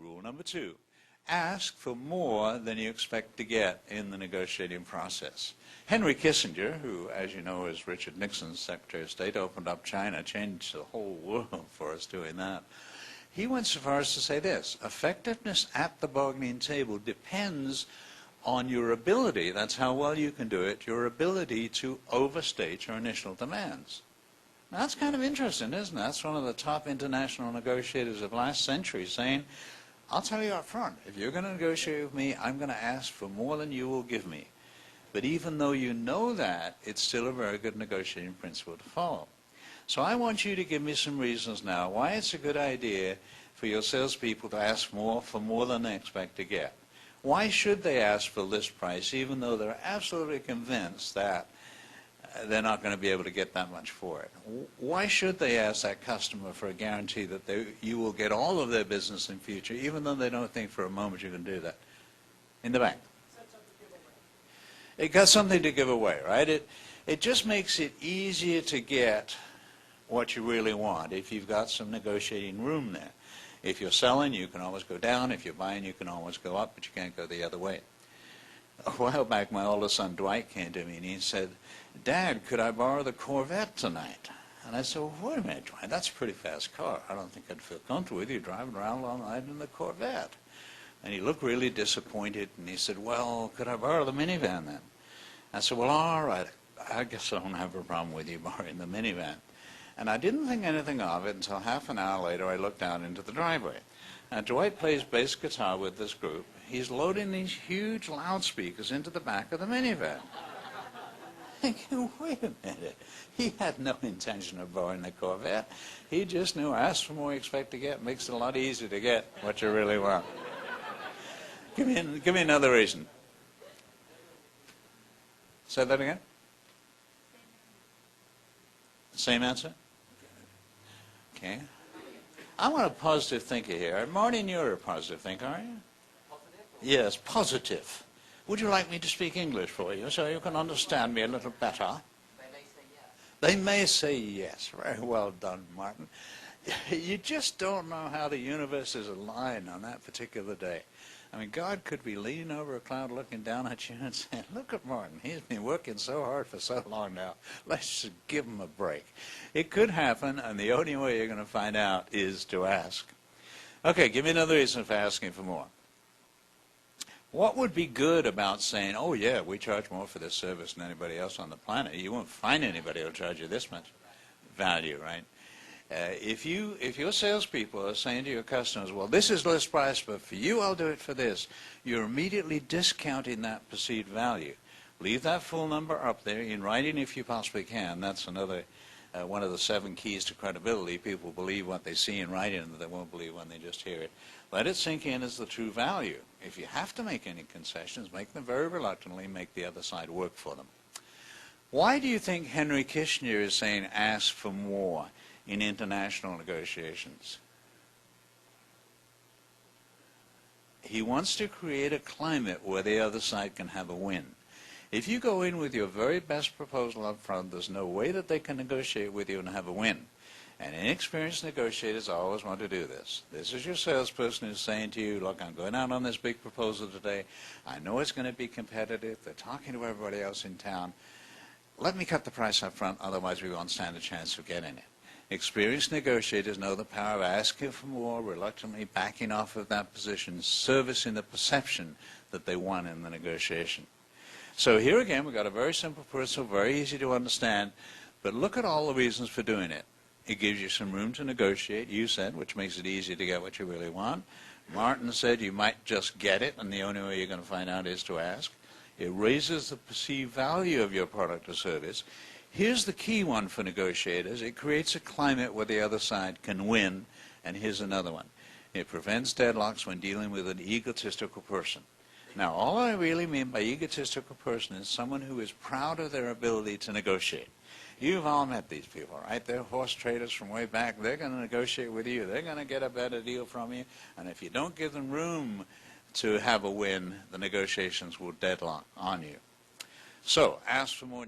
Rule number 2, ask for more than you expect to get in the negotiating process. Henry Kissinger, who, as you know, is Richard Nixon's Secretary of State, opened up China, changed the whole world for us doing that. He went so far as to say this: effectiveness at the bargaining table depends on your ability, that's how well you can do it, your ability to overstate your initial demands. Now, that's kind of interesting, isn't it? That's one of the top international negotiators of last century saying, I'll tell you up front, if you're going to negotiate with me, I'm going to ask for more than you will give me. But even though you know that, it's still a very good negotiating principle to follow. So I want you to give me some reasons now why it's a good idea for your salespeople to ask for more than they expect to get. Why should they ask for list price even though they're absolutely convinced that they're not going to be able to get that much for it? Why should they ask that customer for a guarantee that you will get all of their business in future even though they don't think for a moment you can do that? In the back. It got something to give away, right? It just makes it easier to get what you really want if you've got some negotiating room there. If you're selling, you can always go down. If you're buying, you can always go up, but you can't go the other way. A while back, my oldest son, Dwight, came to me and he said, Dad, could I borrow the Corvette tonight? And I said, well, wait a minute, Dwight, that's a pretty fast car. I don't think I'd feel comfortable with you driving around all night in the Corvette. And he looked really disappointed and he said, well, could I borrow the minivan then? I said, well, all right, I guess I don't have a problem with you borrowing the minivan. And I didn't think anything of it until half an hour later I looked out into the driveway. Now, Dwight plays bass guitar with this group. He's loading these huge loudspeakers into the back of the minivan. Thinking, wait a minute. He had no intention of borrowing the Corvette. He just knew ask for more you expect to get makes it a lot easier to get what you really want. Give me another reason. Say that again? Same answer? Okay. I'm a positive thinker here. Martin, you're a positive thinker, aren't you? Positive? Yes, positive. Would you like me to speak English for you so you can understand me a little better? They may say yes. They may say yes. Very well done, Martin. You just don't know how the universe is aligned on that particular day. I mean, God could be leaning over a cloud looking down at you and saying, look at Martin. He's been working so hard for so long now. Let's just give him a break. It could happen, and the only way you're going to find out is to ask. Okay, give me another reason for asking for more. What would be good about saying, oh, yeah, we charge more for this service than anybody else on the planet? You won't find anybody who'll charge you this much value, right? If your salespeople are saying to your customers, well, this is list price, but for you, I'll do it for this, you're immediately discounting that perceived value. Leave that full number up there in writing if you possibly can. That's another one of the 7 keys to credibility. People believe what they see in writing and they won't believe when they just hear it. Let it sink in as the true value. If you have to make any concessions, make them very reluctantly, make the other side work for them. Why do you think Henry Kissinger is saying ask for more in international negotiations? He wants to create a climate where the other side can have a win. If you go in with your very best proposal up front, there's no way that they can negotiate with you and have a win. And inexperienced negotiators always want to do this. This is your salesperson who's saying to you, look, I'm going out on this big proposal today. I know it's going to be competitive. They're talking to everybody else in town. Let me cut the price up front, otherwise we won't stand a chance of getting it. Experienced negotiators know the power of asking for more, reluctantly backing off of that position, servicing the perception that they won in the negotiation. So here again, we've got a very simple principle, very easy to understand, but look at all the reasons for doing it. It gives you some room to negotiate, you said, which makes it easy to get what you really want. Martin said you might just get it, and the only way you're going to find out is to ask. It raises the perceived value of your product or service. Here's the key one for negotiators. It creates a climate where the other side can win, and here's another one. It prevents deadlocks when dealing with an egotistical person. Now, all I really mean by egotistical person is someone who is proud of their ability to negotiate. You've all met these people, right? They're horse traders from way back. They're going to negotiate with you. They're going to get a better deal from you. And if you don't give them room to have a win, the negotiations will deadlock on you. So, ask for more.